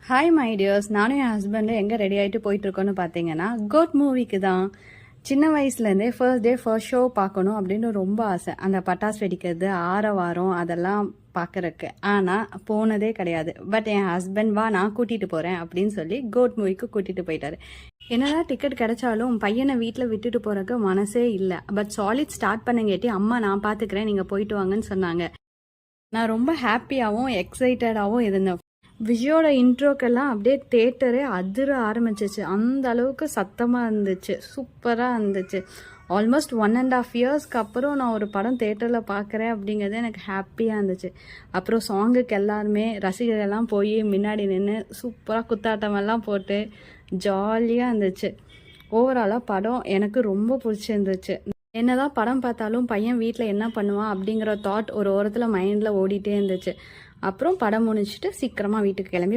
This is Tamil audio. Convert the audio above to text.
ஹாய் மை டியர்ஸ், நானும் என் ஹஸ்பண்டும் எங்கே ரெடி ஆகிட்டு போயிட்டுருக்கோன்னு பார்த்தீங்கன்னா கோட் மூவிக்கு தான். சின்ன வயசுலேருந்தே ஃபர்ஸ்ட் டே ஃபர்ஸ்ட் ஷோ பார்க்கணும் அப்படின்னு ரொம்ப ஆசை. அந்த பட்டாசு வெடிக்கிறது, ஆரவாரம் அதெல்லாம் பார்க்குறக்கு. ஆனால் போனதே கிடையாது. பட் என் ஹஸ்பண்ட் வா நான் கூட்டிகிட்டு போகிறேன் அப்படின்னு சொல்லி கோட் மூவிக்கு கூட்டிகிட்டு போயிட்டாரு. என்னதான் டிக்கெட் கிடைச்சாலும் பையனை வீட்டில் விட்டுட்டு போகிறக்கு மனசே இல்லை. பட் சாலிட் ஸ்டார்ட் பண்ணங்கேட்டி அம்மா நான் பார்த்துக்கிறேன் நீங்கள் போயிட்டு வாங்கன்னு சொன்னாங்க. நான் ரொம்ப ஹாப்பியாகவும் எக்ஸைட்டடாகவும் இருந்தேன். விஜயோட இன்ட்ரோக்கெல்லாம் அப்படியே தேட்டரே அதிர ஆரம்பிச்சிச்சு. அந்த அளவுக்கு சத்தமாக இருந்துச்சு, சூப்பராக இருந்துச்சு. ஆல்மோஸ்ட் 1.5 இயர்ஸ்க்கு அப்புறம் நான் ஒரு படம் தேட்டரில் பார்க்குறேன் அப்படிங்கிறது எனக்கு ஹாப்பியாக இருந்துச்சு. அப்புறம் சாங்குக்கு எல்லாருமே ரசிகர்கள்லாம் போய் முன்னாடி நின்று சூப்பராக குத்தாட்டமெல்லாம் போட்டு ஜாலியாக இருந்துச்சு. ஓவராலாக படம் எனக்கு ரொம்ப பிடிச்சிருந்துச்சு. என்னதான் படம் பார்த்தாலும் பையன் வீட்டில் என்ன பண்ணுவான் அப்படிங்கிற தாட் ஒரு ஓரத்தில் மைண்டில் ஓடிட்டே இருந்துச்சு. அப்புறம் படம் முடிச்சுட்டு சீக்கிரமாக வீட்டுக்கு கிளம்பி